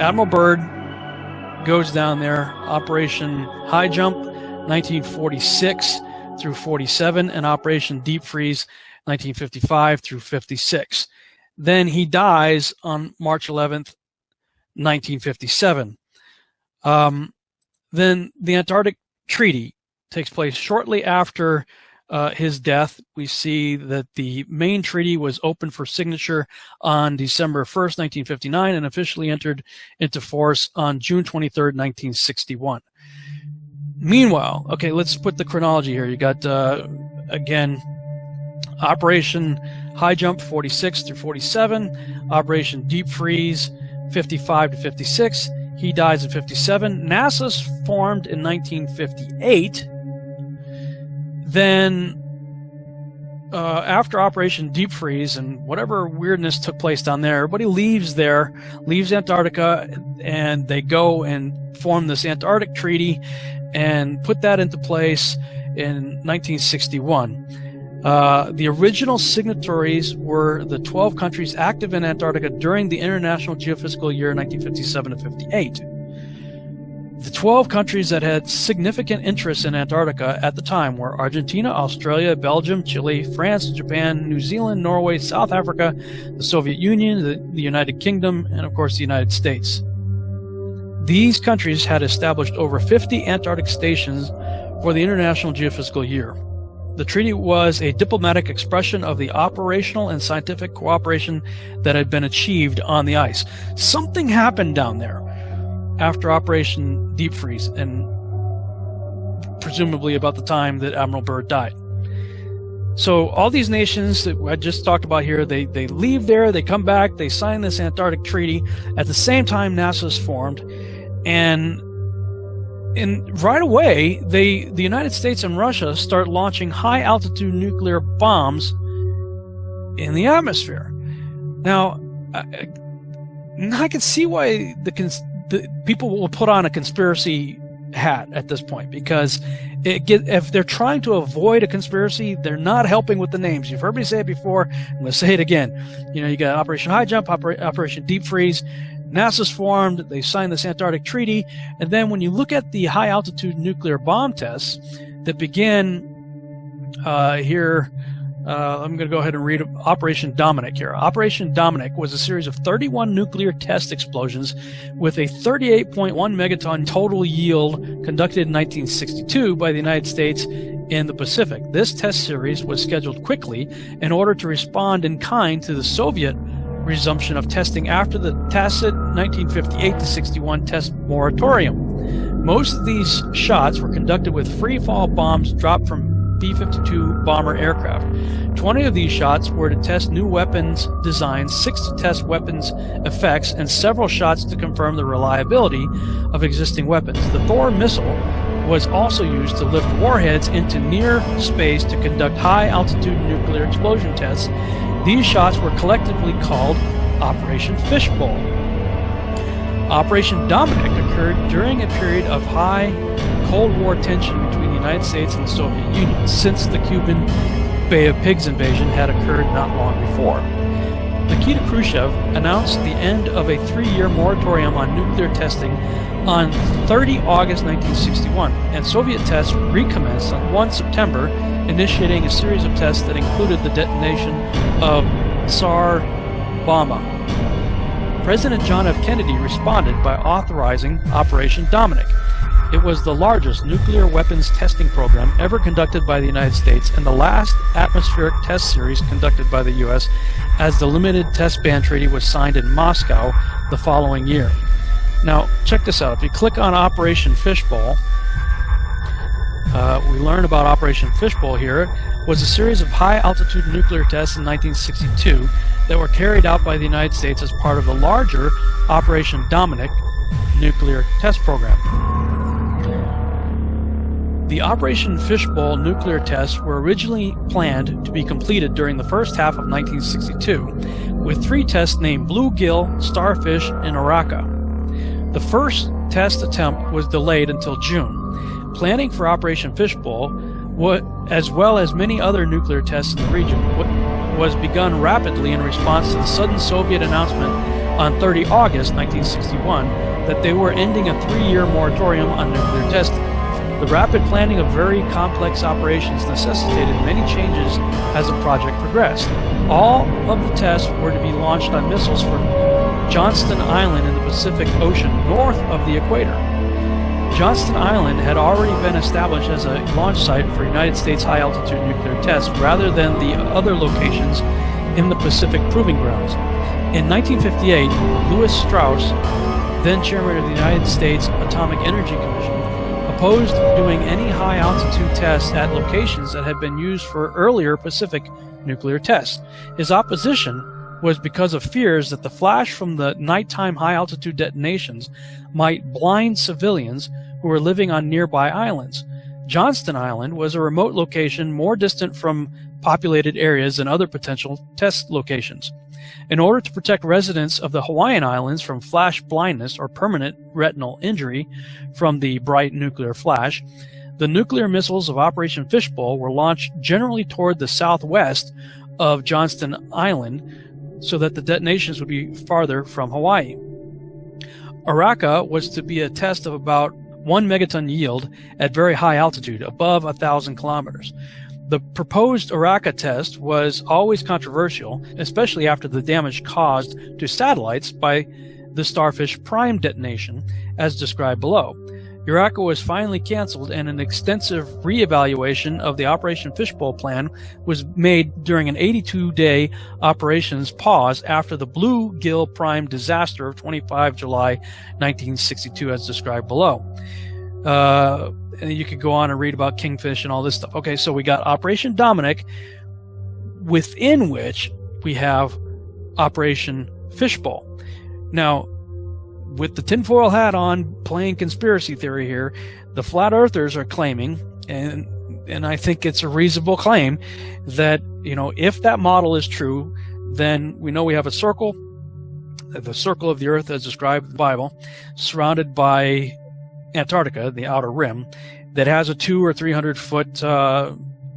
Admiral Byrd goes down there, Operation High Jump, 1946 through 47, and Operation Deep Freeze, 1955 through 56. Then he dies on March 11th, 1957. Then the Antarctic Treaty takes place shortly after his death. We see that the main treaty was opened for signature on December 1st, 1959, and officially entered into force on June 23rd, 1961. Meanwhile, okay, let's put the chronology here. You got, again, Operation High Jump 46 through 47, Operation Deep Freeze 55 to 56. He dies in 57. NASA's formed in 1958. Then, after Operation Deep Freeze and whatever weirdness took place down there, everybody leaves Antarctica, and they go and form this Antarctic Treaty and put that into place in 1961. The original signatories were the 12 countries active in Antarctica during the International Geophysical Year 1957 to 58. The 12 countries that had significant interest in Antarctica at the time were Argentina, Australia, Belgium, Chile, France, Japan, New Zealand, Norway, South Africa, the Soviet Union, the United Kingdom, and of course the United States. These countries had established over 50 Antarctic stations for the International Geophysical Year. The treaty was a diplomatic expression of the operational and scientific cooperation that had been achieved on the ice. Something happened down there after Operation Deep Freeze, and presumably about the time that Admiral Byrd died. So all these nations that I just talked about here, they leave there, they come back, they sign this Antarctic Treaty. At the same time, NASA's formed, and right away, the United States and Russia start launching high-altitude nuclear bombs in the atmosphere. Now, I can see why the people will put on a conspiracy hat at this point, because if they're trying to avoid a conspiracy, they're not helping with the names. You've heard me say it before. I'm going to say it again. You got Operation High Jump, Operation Deep Freeze. NASA's formed. They signed this Antarctic Treaty. And then when you look at the high-altitude nuclear bomb tests that begin here, I'm going to go ahead and read Operation Dominic here. Operation Dominic was a series of 31 nuclear test explosions with a 38.1 megaton total yield conducted in 1962 by the United States in the Pacific. This test series was scheduled quickly in order to respond in kind to the Soviet resumption of testing after the tacit 1958-61 test moratorium. Most of these shots were conducted with free-fall bombs dropped from B-52 bomber aircraft. 20 of these shots were to test new weapons designs, 6 to test weapons effects, and several shots to confirm the reliability of existing weapons. The Thor missile was also used to lift warheads into near space to conduct high-altitude nuclear explosion tests. These shots were collectively called Operation FishBowl. Operation Dominic occurred during a period of high Cold War tension between the United States and the Soviet Union, since the Cuban Bay of Pigs invasion had occurred not long before. Nikita Khrushchev announced the end of a 3-year moratorium on nuclear testing on 30 August 1961, and Soviet tests recommenced on 1 September, initiating a series of tests that included the detonation of Tsar Bomba. President John F. Kennedy responded by authorizing Operation Dominic. It was the largest nuclear weapons testing program ever conducted by the United States and the last atmospheric test series conducted by the U.S., as the Limited Test Ban Treaty was signed in Moscow the following year. Now, check this out. If you click on Operation FishBowl, we learn about Operation FishBowl here. It was a series of high-altitude nuclear tests in 1962 that were carried out by the United States as part of the larger Operation Dominic nuclear test program. The Operation FishBowl nuclear tests were originally planned to be completed during the first half of 1962, with 3 tests named Bluegill, Starfish, and Orca. The first test attempt was delayed until June. Planning for Operation FishBowl, as well as many other nuclear tests in the region, was begun rapidly in response to the sudden Soviet announcement on 30 August 1961 that they were ending a 3-year moratorium on nuclear testing. The rapid planning of very complex operations necessitated many changes as the project progressed. All of the tests were to be launched on missiles from Johnston Island in the Pacific Ocean north of the equator. Johnston Island had already been established as a launch site for United States high-altitude nuclear tests rather than the other locations in the Pacific Proving Grounds. In 1958, Lewis Strauss, then chairman of the United States Atomic Energy Commission, opposed doing any high-altitude tests at locations that had been used for earlier Pacific nuclear tests. His opposition was because of fears that the flash from the nighttime high-altitude detonations might blind civilians who were living on nearby islands. Johnston Island was a remote location more distant from populated areas than other potential test locations. In order to protect residents of the Hawaiian Islands from flash blindness or permanent retinal injury from the bright nuclear flash, the nuclear missiles of Operation FishBowl were launched generally toward the southwest of Johnston Island so that the detonations would be farther from Hawaii. Orca was to be a test of about 1 megaton yield at very high altitude, above 1,000 kilometers. The proposed Orca test was always controversial, especially after the damage caused to satellites by the Starfish Prime detonation, as described below. Orca was finally canceled, and an extensive reevaluation of the Operation FishBowl plan was made during an 82-day operations pause after the Bluegill Prime disaster of 25 July 1962, as described below. And you could go on and read about Kingfish and all this stuff. Okay, so we got Operation Dominic, within which we have Operation FishBowl. Now, with the tinfoil hat on, playing conspiracy theory here, the flat earthers are claiming, and I think it's a reasonable claim, that, you know, if that model is true, then we know we have a circle, the circle of the earth as described in the Bible, surrounded by Antarctica, the outer rim, that has a 200 or 300 foot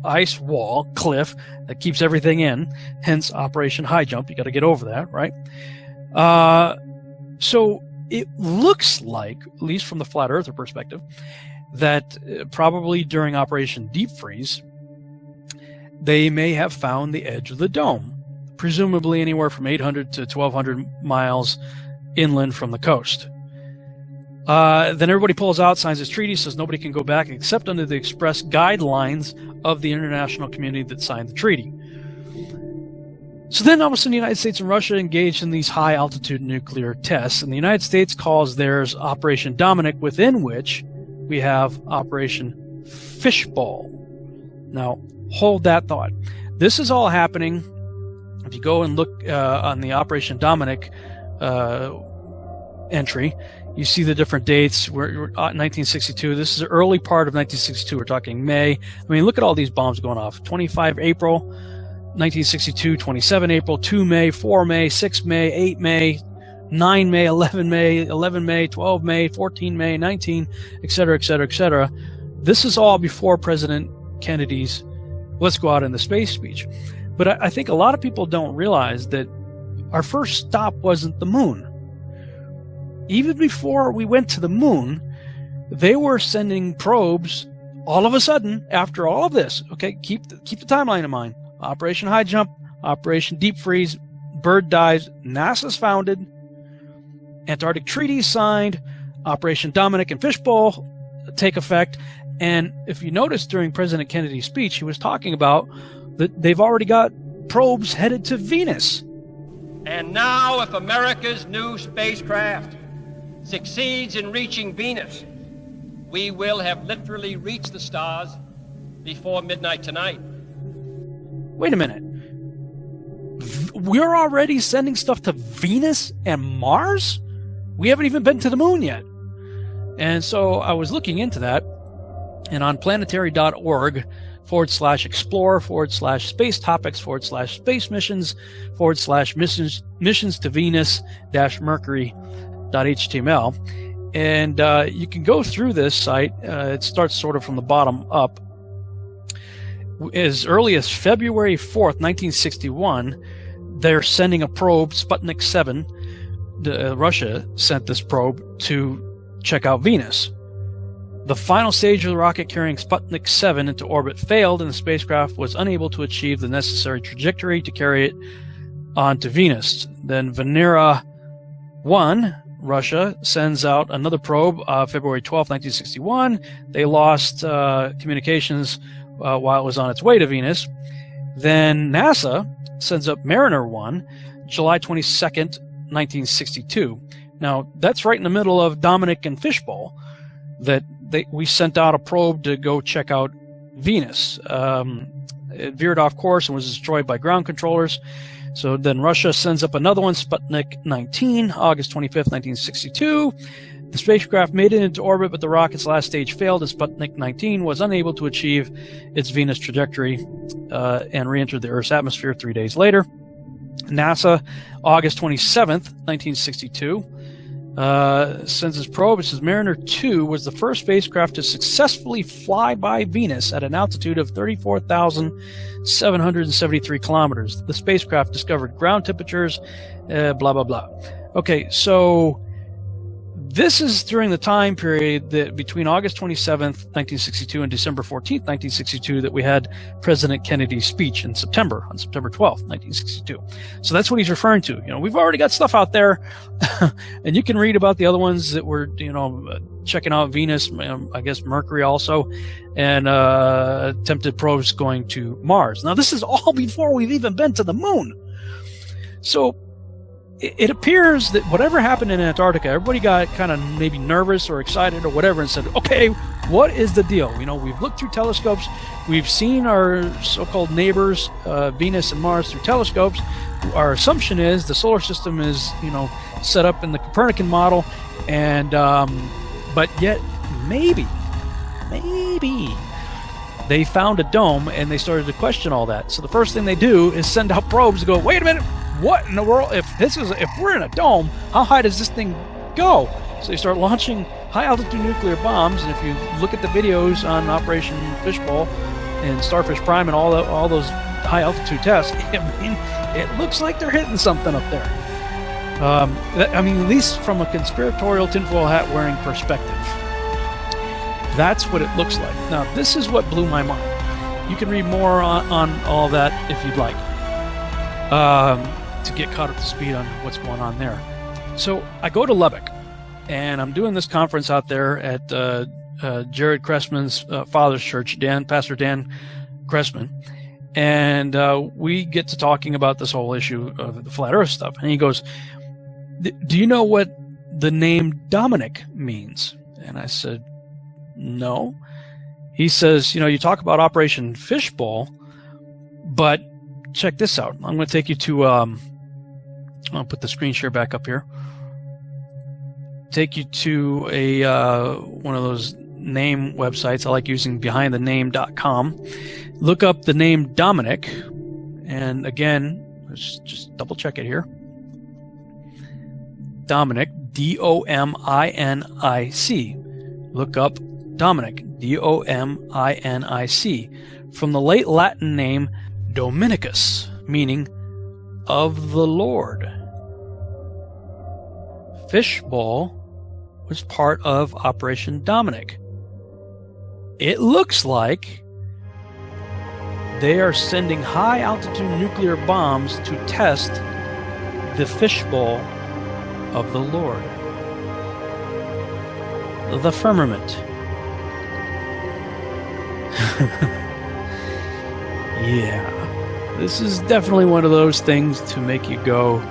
ice wall, cliff, that keeps everything in, hence Operation High Jump. You got to get over that, right? So it looks like, at least from the flat earther perspective, that probably during Operation Deep Freeze, they may have found the edge of the dome, presumably anywhere from 800 to 1,200 miles inland from the coast. Then everybody pulls out, signs this treaty, says nobody can go back except under the express guidelines of the international community that signed the treaty. So then all of a sudden the United States and Russia engaged in these high-altitude nuclear tests, and the United States calls theirs Operation Dominic, within which we have Operation FishBowl. Now, hold that thought. This is all happening. If you go and look on the Operation Dominic entry, you see the different dates. We're 1962. This is the early part of 1962. We're talking May. I mean, look at all these bombs going off. 25 April 1962, 27 April, 2 May, 4 May, 6 May, 8 May, 9 May, 11 May, 11 May, 12 May, 14 May, 19, et cetera, et cetera, et cetera. This is all before President Kennedy's "Let's Go Out into Space" speech. But I think a lot of people don't realize that our first stop wasn't the moon. Even before we went to the moon, they were sending probes all of a sudden after all of this. Okay, keep the timeline in mind. Operation High Jump, Operation Deep Freeze, Bird dives, NASA's founded, Antarctic treaties signed, Operation Dominic and FishBowl take effect. And if you notice during President Kennedy's speech, he was talking about that they've already got probes headed to Venus. And now, if America's new spacecraft succeeds in reaching Venus, we will have literally reached the stars before midnight tonight. Wait a minute. We're already sending stuff to Venus and Mars? We haven't even been to the moon yet. And so I was looking into that, and on planetary.org/explore/space topics /space missions to Venus-Mercury.html. And you can go through this site. It starts sort of from the bottom up. As early as February 4th, 1961, they're sending a probe, Sputnik 7. Russia sent this probe to check out Venus. The final stage of the rocket carrying Sputnik 7 into orbit failed, and the spacecraft was unable to achieve the necessary trajectory to carry it onto Venus. Then Venera 1, Russia, sends out another probe February 12, 1961. They lost communications while it was on its way to Venus. Then NASA sends up Mariner 1, July 22nd, 1962. Now, that's right in the middle of Dominic and FishBowl that we sent out a probe to go check out Venus. It veered off course and was destroyed by ground controllers. So then Russia sends up another one, Sputnik 19, August 25th, 1962. The spacecraft made it into orbit, but the rocket's last stage failed, and Sputnik 19 was unable to achieve its Venus trajectory and re-entered the Earth's atmosphere 3 days later. NASA, August 27th, 1962, sends its probe. It says Mariner 2 was the first spacecraft to successfully fly by Venus at an altitude of 34,773 kilometers. The spacecraft discovered ground temperatures, blah, blah, blah. Okay, so this is during the time period that between August 27th, 1962 and December 14th, 1962 that we had President Kennedy's speech on September 12th, 1962. So that's what he's referring to. You know, we've already got stuff out there and you can read about the other ones that were, checking out Venus, I guess Mercury also, and attempted probes going to Mars. Now, this is all before we've even been to the moon. So it appears that whatever happened in Antarctica, everybody got kind of maybe nervous or excited or whatever and said, okay, what is the deal? We've looked through telescopes. We've seen our so-called neighbors, Venus and Mars, through telescopes. Our assumption is the solar system is, set up in the Copernican model. And, but yet maybe they found a dome and they started to question all that. So the first thing they do is send out probes to go, wait a minute, what in the world? If we're in a dome, how high does this thing go? So they start launching high-altitude nuclear bombs, and if you look at the videos on Operation FishBowl and Starfish Prime and all those high-altitude tests, it looks like they're hitting something up there. At least from a conspiratorial tinfoil hat-wearing perspective, that's what it looks like. Now, this is what blew my mind. You can read more on all that if you'd like. To get caught up to speed on what's going on there. So I go to Lubbock, and I'm doing this conference out there at Jared Cressman's father's church, Pastor Dan Cressman, and we get to talking about this whole issue of the flat Earth stuff. And he goes, do you know what the name Dominic means? And I said, no. He says, you talk about Operation FishBowl, but check this out. I'm going to take you to, I'll put the screen share back up here. Take you to one of those name websites. I like using behindthename.com. Look up the name Dominic. And again, let's just double check it here. Dominic, D-O-M-I-N-I-C. Look up Dominic, D-O-M-I-N-I-C, from the late Latin name Dominicus, meaning of the Lord. FishBowl was part of Operation Dominic. It looks like they are sending high-altitude nuclear bombs to test the fishbowl of the Lord. The firmament. Yeah, this is definitely one of those things to make you go,